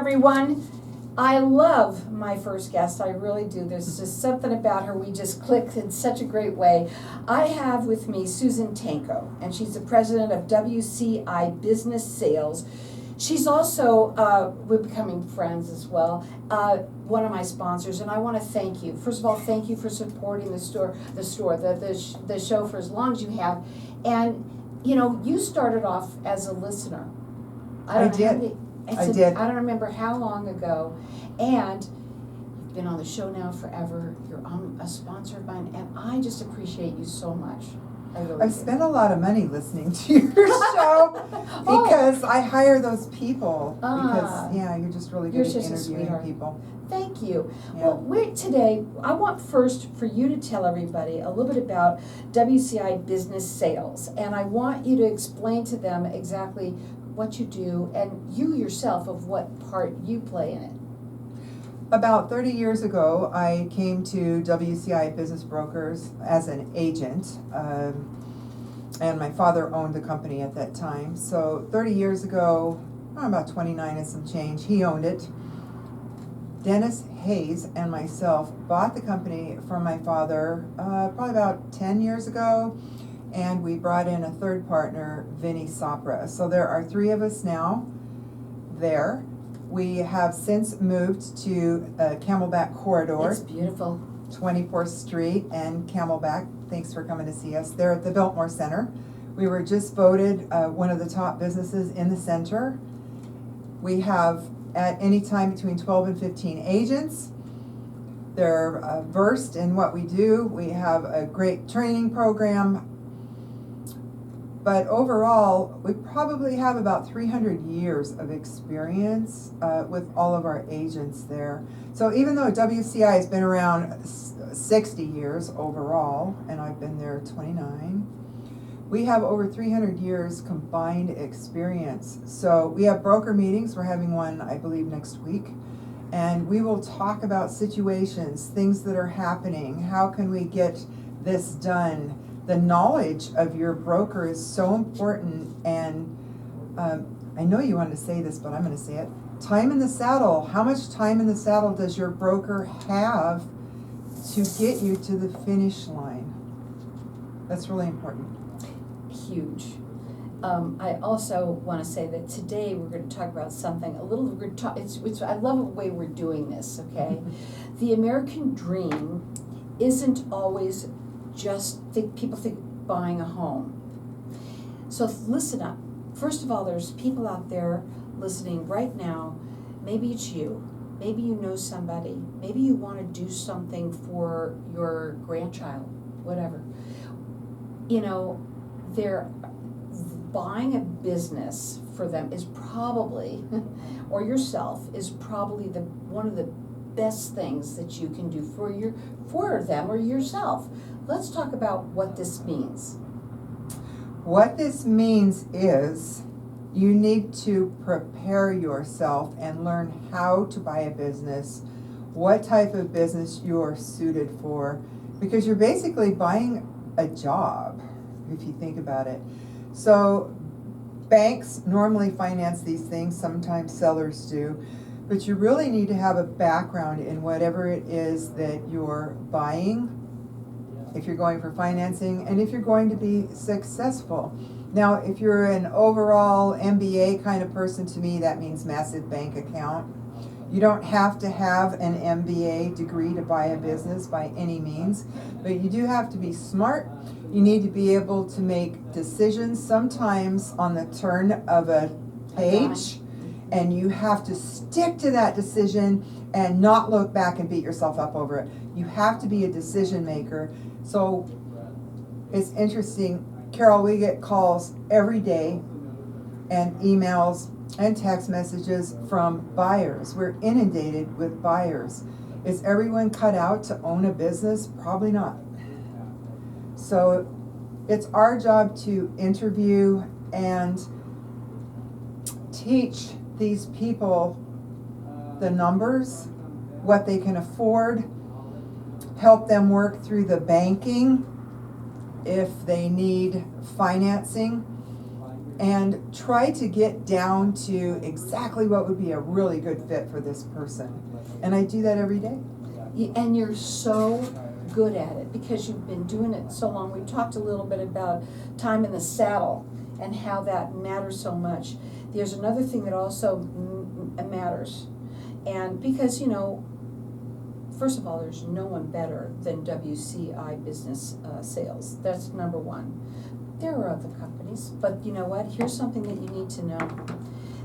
Everyone, I love my first guest. I really do. There's just something about her. We just click in such a great way. I have with me Susan Tanko, and she's the president of WCI Business Sales. She's also, we're becoming friends as well, one of my sponsors, and I want to thank you. First of all, thank you for supporting the show for as long as you have. And, you know, you started off as a listener. I did. I don't remember how long ago, and you've been on the show now forever. You're a sponsor of mine, and I just appreciate you so much. I've spent a lot of money listening to your show because I hire those people. Because you're just really good at interviewing people. Thank you. Yeah. Well, today, I want first for you to tell everybody a little bit about WCI Business Sales, and I want you to explain to them exactly what you do and you yourself of what part you play in it. About 30 years ago, I came to WCI Business Brokers as an agent, and my father owned the company at that time. So 30 years ago, about 29 and some change, he owned it. Dennis Hayes and myself bought the company from my father probably about 10 years ago, and we brought in a third partner, Vinny Sopra. So there are three of us now there. We have since moved to Camelback Corridor. It's beautiful. 24th Street and Camelback. Thanks for coming to see us. They're at the Biltmore Center. We were just voted one of the top businesses in the center. We have at any time between 12 and 15 agents. They're versed in what we do. We have a great training program. But overall, we probably have about 300 years of experience with all of our agents there. So even though WCI has been around 60 years overall, and I've been there 29, we have over 300 years combined experience. So we have broker meetings. We're having one, I believe, next week. And we will talk about situations, things that are happening. How can we get this done? The knowledge of your broker is so important, and I know you want to say this, but I'm going to say it. Time in the saddle. How much time in the saddle does your broker have to get you to the finish line? That's really important. Huge. I also want to say that today we're going to talk about something a little. I love the way we're doing this. Okay, the American dream isn't always just people think buying a home. So listen up. First of all, there's people out there listening right now. Maybe it's you. Maybe you know somebody. Maybe you want to do something for your grandchild, whatever. You know, they're buying a business for them is probably, or yourself, is probably one of the best things that you can do for them or yourself. Let's talk about what this means. What this means is you need to prepare yourself and learn how to buy a business, what type of business you're suited for, because you're basically buying a job, if you think about it. So banks normally finance these things, sometimes sellers do, but you really need to have a background in whatever it is that you're buying, if you're going for financing, and if you're going to be successful. Now, if you're an overall MBA kind of person, to me, that means massive bank account. You don't have to have an MBA degree to buy a business by any means, but you do have to be smart. You need to be able to make decisions sometimes on the turn of a page, and you have to stick to that decision and not look back and beat yourself up over it. You have to be a decision maker. So it's interesting, Carol, we get calls every day and emails and text messages from buyers. We're inundated with buyers. Is everyone cut out to own a business? Probably not. So it's our job to interview and teach these people the numbers, what they can afford, help them work through the banking if they need financing, and try to get down to exactly what would be a really good fit for this person. And I do that every day. And you're so good at it because you've been doing it so long. We talked a little bit about time in the saddle and how that matters so much. There's another thing that also matters. And because, you know, first of all, there's no one better than WCI Business Sales. That's number one. There are other companies, but you know what? Here's something that you need to know.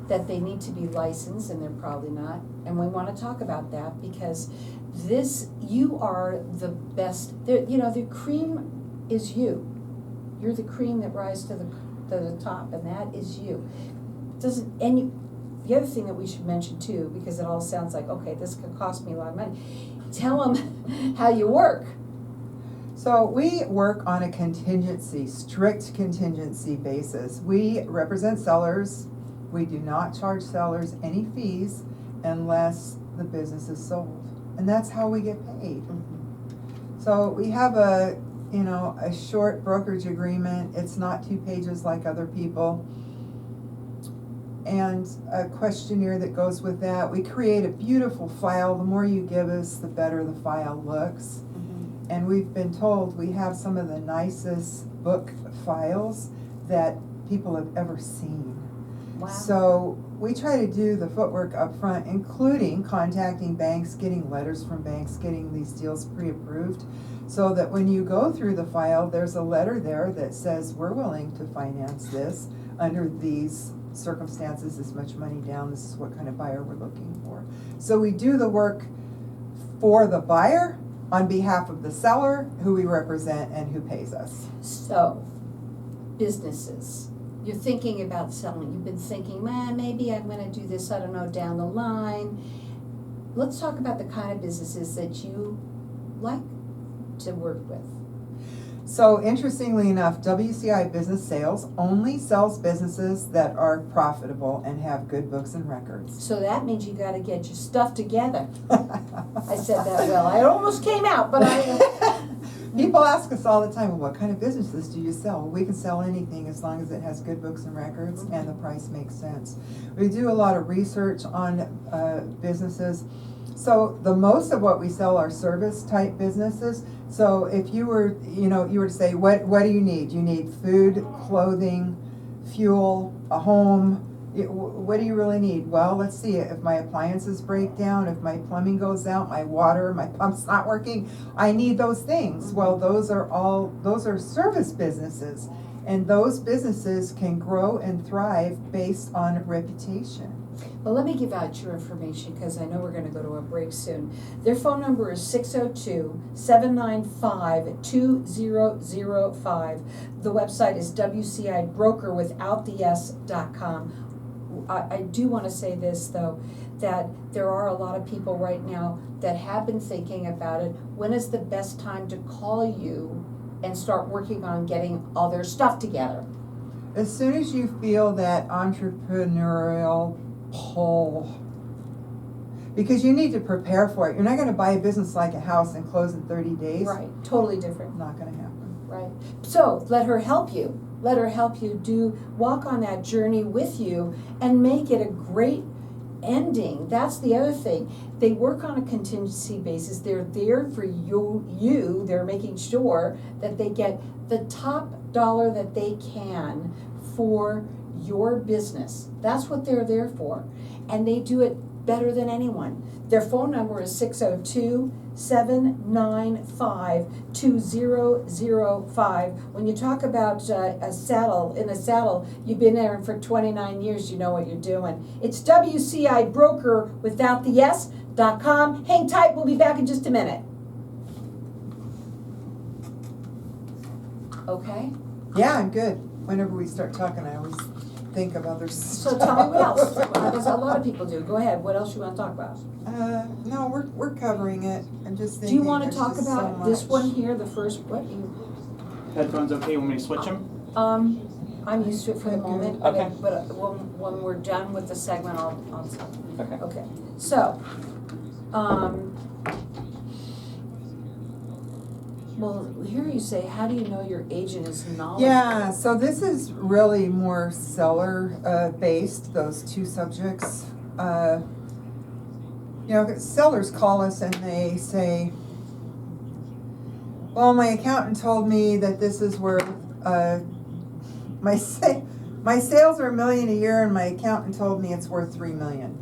That they need to be licensed, and they're probably not. And we want to talk about that because you are the best. You know, the cream is you. You're the cream that rises to the top, and that is you. The other thing that we should mention too, because it all sounds like, okay, this could cost me a lot of money. Tell them how you work. So we work on a strict contingency basis. We represent sellers. We do not charge sellers any fees unless the business is sold. And that's how we get paid. Mm-hmm. So we have a short brokerage agreement. It's not 2 pages like other people. And a questionnaire that goes with that. We create a beautiful file. The more you give us, the better the file looks. Mm-hmm. And we've been told we have some of the nicest book files that people have ever seen. Wow. So we try to do the footwork up front, including contacting banks, getting letters from banks, getting these deals pre-approved, so that when you go through the file, there's a letter there that says we're willing to finance this under these circumstances, this much money down, this is what kind of buyer we're looking for. So we do the work for the buyer on behalf of the seller, who we represent and who pays us. So, businesses. You're thinking about selling. You've been thinking, man, maybe I'm going to do this, I don't know, down the line. Let's talk about the kind of businesses that you like to work with. So interestingly enough, WCI Business Sales only sells businesses that are profitable and have good books and records. So that means you got to get your stuff together. I said that well. I almost came out, but I... People ask us all the time, well, what kind of businesses do you sell? Well, we can sell anything as long as it has good books and records and the price makes sense. We do a lot of research on businesses. So the most of what we sell are service type businesses. So if you were to say, what do you need? You need food, clothing, fuel, a home. What do you really need? Well, let's see, if my appliances break down, if my plumbing goes out, my water, my pump's not working, I need those things. Well, those are service businesses, and those businesses can grow and thrive based on reputation. Well, let me give out your information because I know we're going to go to a break soon. Their phone number is 602-795-2005. The website is WCIBroker.com. I do want to say this, though, that there are a lot of people right now that have been thinking about it. When is the best time to call you and start working on getting all their stuff together? As soon as you feel that entrepreneurial pull, because you need to prepare for it. You're not going to buy a business like a house and close in 30 days. Right, totally different. Not going to happen. Right. So let her help you. Let her help you walk on that journey with you and make it a great ending. That's the other thing. They work on a contingency basis. They're there for you. They're making sure that they get the top dollar that they can for your business. That's what they're there for. And they do it better than anyone. Their phone number is 602-795-2005. When you talk about a saddle, you've been there for 29 years, you know what you're doing. It's WCI Broker without the S.com. Hang tight, we'll be back in just a minute. Okay? Yeah, I'm good. Whenever we start talking, I always think of other stuff. So tell me what else. Because a lot of people do. Go ahead. What else you want to talk about? No, we're covering it. I'm just Do thinking. you want to there's talk just about so this much. one here, the first, what you, Headphones okay? You want me to switch them? I'm used to it for the Okay. moment, Okay. but when we're done with the segment, I'll stop. Okay. Okay, so, Well, here you say, how do you know your agent is knowledgeable? Yeah, so this is really more seller based, those two subjects. Sellers call us and they say, well, my accountant told me that this is worth, my sales are $1 million a year and my accountant told me it's worth $3 million.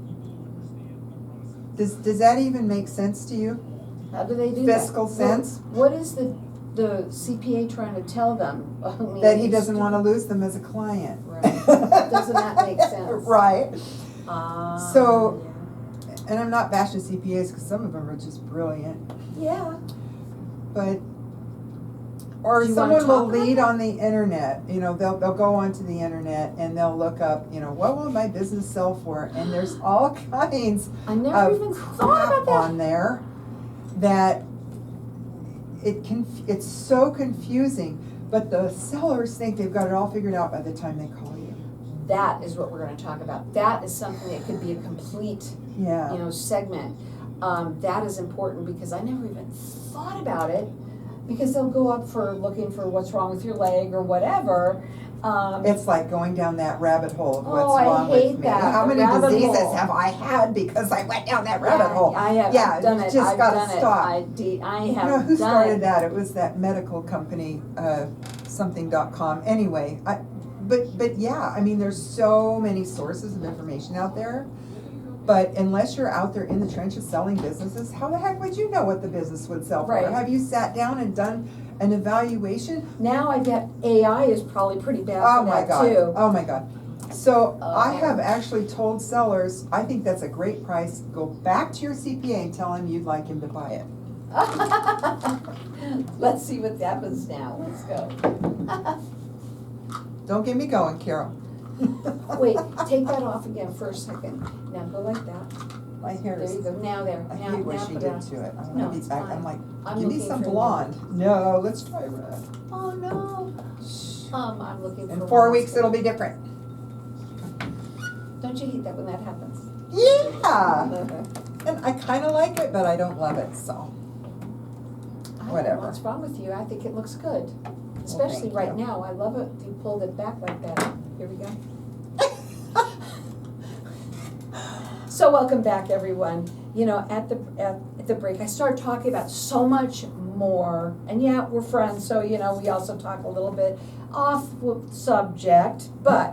Does that even make sense to you? How do they do that? Fiscal sense? What is the CPA trying to tell them? I mean, That he doesn't want to lose them as a client. Right. Doesn't that make sense? Right. So, yeah. and I'm not bashing CPAs because some of them are just brilliant. Yeah. But, or Do you wanna someone will talk about lead that? on the internet, they'll go onto the internet and they'll look up, what will my business sell for? And there's all kinds I never of even thought crap about that. on there that it's so confusing, but the sellers think they've got it all figured out by the time they call you. That is what we're gonna talk about. That is something that could be a complete, Yeah. segment. That is important because I never even thought about it, because they'll go up for looking for what's wrong with your leg or whatever. It's like going down that rabbit hole of what's Oh, I wrong hate with me. that, How the many rabbit diseases hole. have I had because I went down that rabbit hole? I have Yeah, done you it. just I've gotta done stop. it. I have You know who done started it. that? It was that medical company, something.com. Anyway, but yeah, I mean, there's so many sources of information out there. But unless you're out there in the trenches selling businesses, how the heck would you know what the business would sell for? Right. Have you sat down and done an evaluation? Now I bet AI is probably pretty bad Oh for my that God. too. Oh my God. So I Oh. have actually told sellers, I think that's a great price. Go back to your CPA and tell him you'd like him to buy it. Let's see what happens now. Let's go. Don't get me going, Carol. Wait, take that off again for a second. Now go like that. My hair There is. you go. Now there. I Now, hate what now she put did it on. to it. I No, want to it's be back. fine. I'm like, I'm give me looking some for blonde. No, let's try red. Oh no. I'm looking for. In 4 one. weeks, it'll be different. Don't you hate that when that happens? Yeah. And I kind of like it, but I don't love it, so. I don't know Whatever. what's wrong with you. I think it looks good. Especially thank right you. now. I love it. You pulled it back like that. Here we go. So welcome back, everyone. At the break, I started talking about so much more, and yeah, we're friends, so we also talk a little bit off subject. But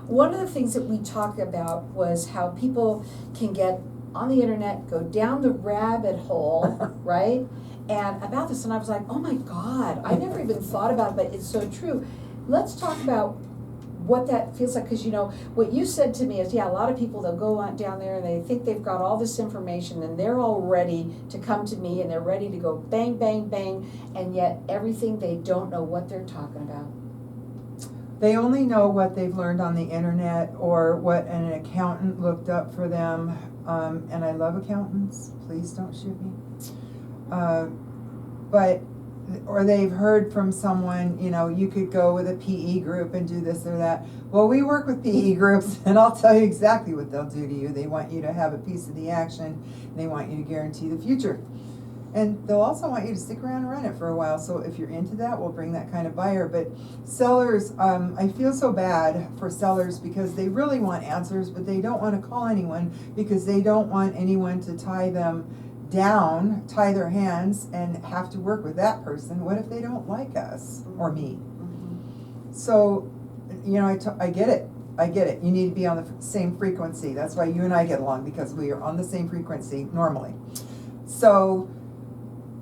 one of the things that we talked about was how people can get on the internet, go down the rabbit hole, right? And about this, and I was like, oh my God, I never even thought about it, but it's so true. Let's talk about what that feels like, because what you said to me is, yeah, a lot of people, they'll go on down there and they think they've got all this information and they're all ready to come to me and they're ready to go bang, bang, bang, and yet everything, they don't know what they're talking about. They only know what they've learned on the internet or what an accountant looked up for them. And I love accountants. Please don't shoot me. Or they've heard from someone, you could go with a PE group and do this or that. Well, we work with PE groups, and I'll tell you exactly what they'll do to you. They want you to have a piece of the action, and they want you to guarantee the future. And they'll also want you to stick around and run it for a while. So if you're into that, we'll bring that kind of buyer. But sellers, I feel so bad for sellers because they really want answers, but they don't want to call anyone because they don't want anyone to tie them down, tie their hands, and have to work with that person. What if they don't like us or me? Mm-hmm. So, I get it. I get it. You need to be on the same frequency. That's why you and I get along, because we are on the same frequency normally. So,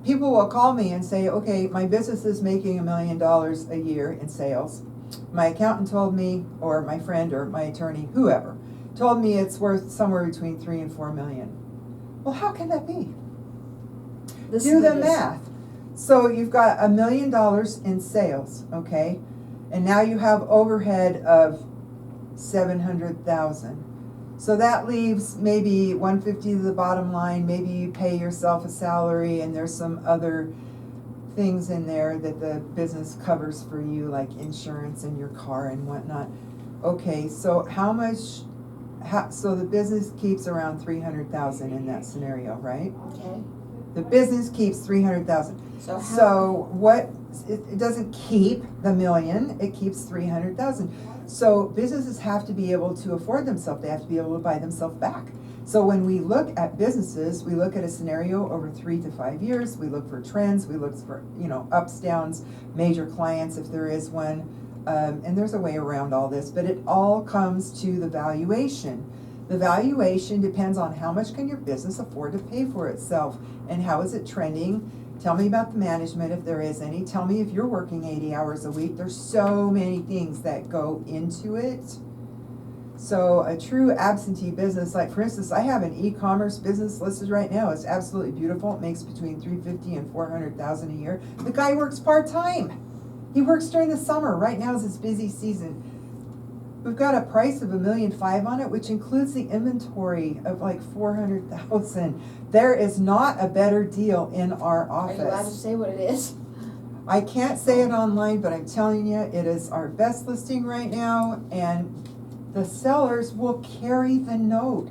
people will call me and say, okay, my business is making $1 million a year in sales. My accountant told me, or my friend, or my attorney, whoever, told me it's worth somewhere between 3 and 4 million. Well, how can that be? Do the math. So you've got $1 million in sales, okay? And now you have overhead of 700,000. So that leaves maybe 150 to the bottom line. Maybe you pay yourself a salary, and there's some other things in there that the business covers for you, like insurance and your car and whatnot. Okay, so so the business keeps around 300,000 in that scenario, right? Okay. The business keeps 300,000. So how? So what, it doesn't keep the million, it keeps 300,000. So businesses have to be able to afford themselves, they have to be able to buy themselves back. So when we look at businesses, we look at a scenario over 3 to 5 years, we look for trends, we look for, ups, downs, major clients if there is one. And there's a way around all this, but it all comes to the valuation. The valuation depends on how much can your business afford to pay for itself and how is it trending. Tell me about the management if there is any. Tell me if you're working 80 hours a week. There's so many things that go into it. So a true absentee business, like for instance, I have an e-commerce business listed right now. It's absolutely beautiful. It makes between $350,000 and $400,000 a year. The guy works part-time. He works during the summer. Right now is his busy season. We've got a price of $1.5 million on it, which includes the inventory of like $400,000. There is not a better deal in our Are you allowed to office. say what it is? I can't say it online, but I'm telling you, it is our best listing right now, and the sellers will carry the note.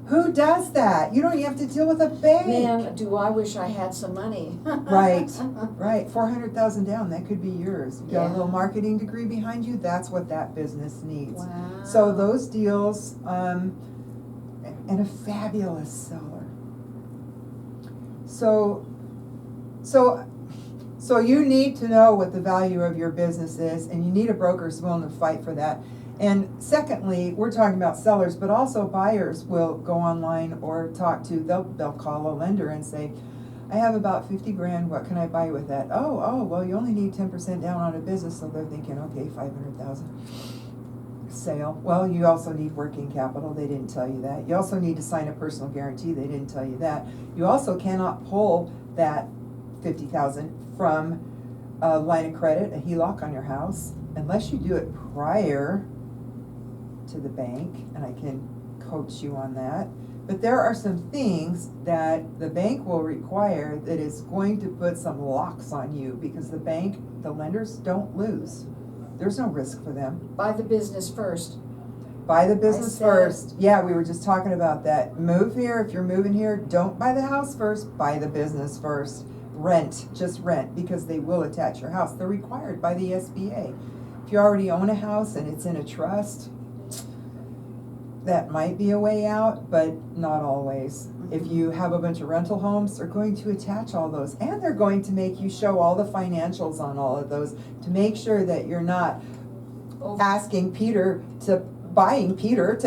Who does that? You don't even have to deal with a bank. Man, do I wish I had some money. Right, right. 400,000 down, that could be yours. You got Yeah. a little marketing degree behind you, that's what that business needs. Wow. So those deals, and a fabulous seller. So you need to know what the value of your business is, and you need a broker who's willing to fight for that. And secondly, we're talking about sellers, but also buyers will go online or talk to, they'll call a lender and say, I have about 50 grand, what can I buy with that? Oh, well, you only need 10% down on a business, so they're thinking, okay, 500,000. Sale. Well, you also need working capital, they didn't tell you that. You also need to sign a personal guarantee, they didn't tell you that. You also cannot pull that 50,000 from a line of credit, a HELOC on your house, unless you do it prior to the bank, and I can coach you on that. But there are some things that the bank will require that is going to put some locks on you, because the lenders don't lose. There's no risk for them. Buy the business first. Buy the business said- first. Yeah, we were just talking about that. Move here, if you're moving here, don't buy the house first, buy the business first. Rent, just rent, because they will attach your house. They're required by the SBA. If you already own a house and it's in a trust, that might be a way out, but not always. If you have a bunch of rental homes, they're going to attach all those, and they're going to make you show all the financials on all of those to make sure that you're not buying Peter to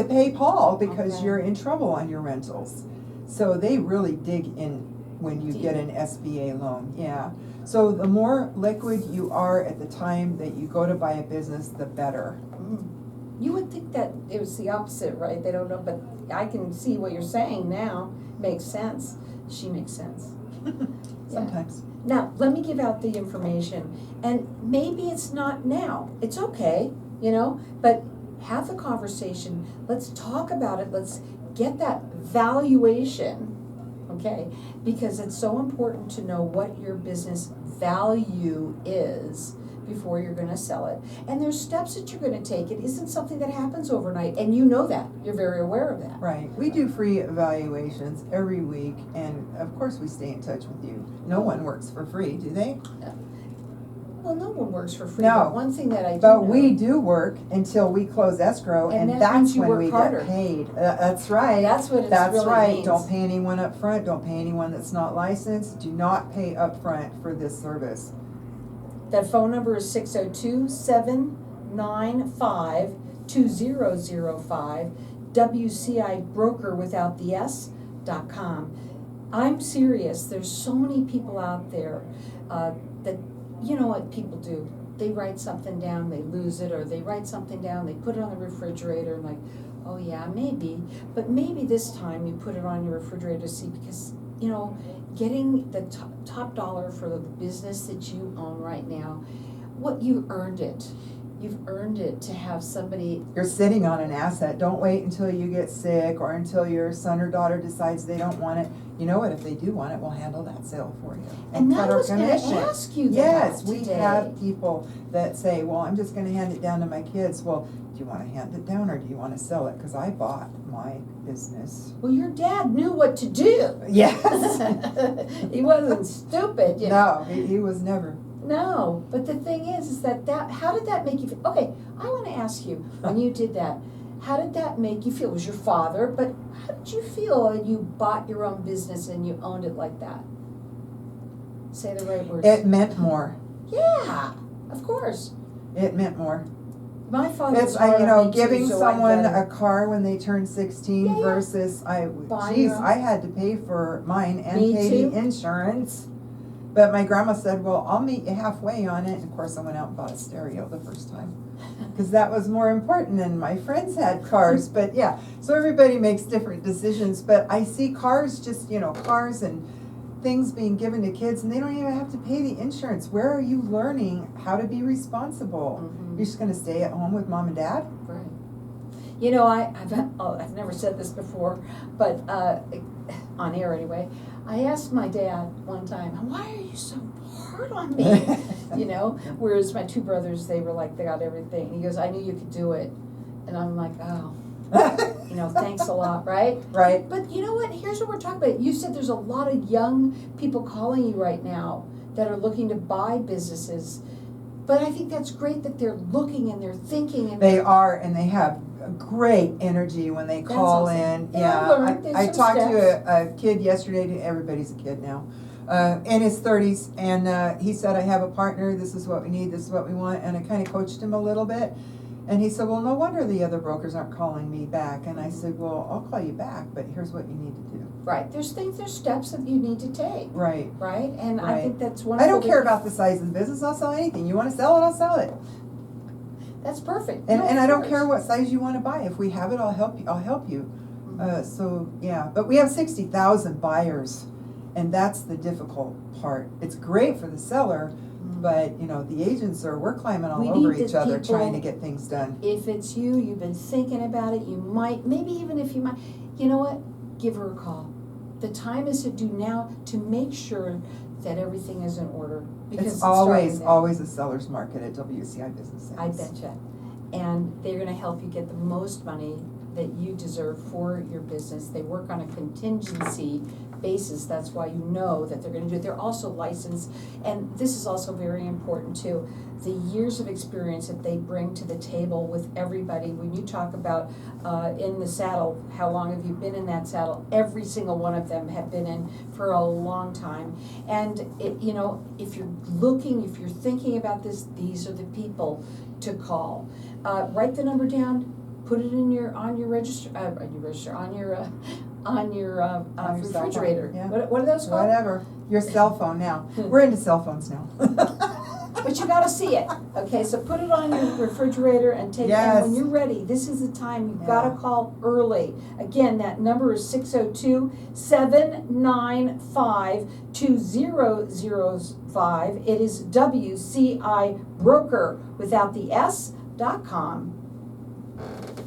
pay Paul because Okay. you're in trouble on your rentals. So they really dig in when you get an SBA loan, yeah. So the more liquid you are at the time that you go to buy a business, the better. You would think that it was the opposite, right? They don't know, but I can see what you're saying now. Makes sense. She makes sense. Yeah. Sometimes. Now, let me give out the information. And maybe it's not now. It's okay, but have the conversation. Let's talk about it. Let's get that valuation, okay? Because it's so important to know what your business value is before you're gonna sell it. And there's steps that you're gonna take. It isn't something that happens overnight, and you know that. You're very aware of that. Right. We do free evaluations every week, and of course we stay in touch with you. No one works for free, do they? Well, no one works for free, No. but one thing that I do But know. we do work until we close escrow, And and that means that's you when work we harder. get paid. That's right. That's what it That's really right. means. Don't pay anyone up front. Don't pay anyone that's not licensed. Do not pay up front for this service. That phone number is 602-795-2005, WCI Broker without the S.com. I'm serious. There's so many people out there that, you know what people do? They write something down, they lose it, or they write something down, they put it on the refrigerator, and like, oh yeah, maybe. But maybe this time you put it on your refrigerator to see, because, getting the top dollar for the business that you own right now, what you earned it. You've earned it to have somebody. You're sitting on an asset. Don't wait until you get sick or until your son or daughter decides they don't want it. You know what? If they do want it, we'll handle that sale for you. And cut I our was going to commission. ask you that Yes, we today. have people that say, well, I'm just gonna hand it down to my kids. Well, do you wanna hand it down or do you wanna sell it? Cause I bought my business. Well, your dad knew what to do. Yes. He wasn't stupid, you know. No, he was never. No, but the thing is that how did that make you feel? Okay, I want to ask you, when you did that, how did that make you feel? It was your father, but how did you feel when you bought your own business and you owned it like that? Say the right words. It meant more. Yeah, of course. It meant more. My father It's, was hard you on know, me too, giving so I someone get it. a car when they turn 16 Yeah, yeah. versus Buying geez, your own. I had to pay for mine and Me pay too. the insurance. But my grandma said, well, I'll meet you halfway on it. And of course, I went out and bought a stereo the first time. Because that was more important than my friends had cars. But yeah, so everybody makes different decisions. But I see cars just, you know, cars and things being given to kids and they don't even have to pay the insurance. Where are you learning how to be responsible? Mhm. You're just going to stay at home with mom and dad? Right. You know, I've never said this before, but on air anyway. I asked my dad one time, "Why are you so hard on me?" You know, whereas my two brothers, they were like, they got everything. And he goes, "I knew you could do it," and I'm like, "Oh, you know, thanks a lot, right?" Right. But you know what? Here's what we're talking about. You said there's a lot of young people calling you right now that are looking to buy businesses. But I think that's great that they're looking and they're thinking and They are, and they have great energy when they That's call awesome. in. They'll Yeah, learn. There's I some talked to steps. a kid yesterday. Everybody's a kid now, in his 30s, and he said, "I have a partner. This is what we need. This is what we want." And I kind of coached him a little bit, and he said, "Well, no wonder the other brokers aren't calling me back." And I said, "Well, I'll call you back, but here's what you need to do." Right. There's steps that you need to take. Right. Right? And I Right. think that's I wonderful. don't care about the size of the business. I'll sell anything. You want to sell it? I'll sell it. That's perfect. And, No, and of I don't course. care what size you want to buy. If we have it, I'll help you. I'll help you. Mhm. So yeah, but we have 60,000 buyers, and that's the difficult part. It's great for the seller, Mhm. but you know the agents we're climbing all We over need the each other people- trying to get things done. If it's you've been thinking about it, you might, maybe even if you might, you know what? Give her a call. The time is to do now to make sure that everything is in order. Because It's starting there. always a seller's market at WCI Business Sales. I betcha. And they're gonna help you get the most money that you deserve for your business. They work on a contingency basis. That's why you know that they're gonna do it. They're also licensed, and this is also very important too. The years of experience that they bring to the table with everybody. When you talk about in the saddle, how long have you been in that saddle? Every single one of them have been in for a long time. And you know, if you're thinking about this, these are the people to call. Write the number down. Put it in on your refrigerator. Yeah. What are those called? Whatever. Your cell phone now. We're into cell phones now. But you gotta see it. Okay, so put it on your refrigerator and take it. And when Yes. you're ready, this is the time. You've Yeah. gotta call early. Again, that number is 602-795-2005. It is WCI Broker without the S.com.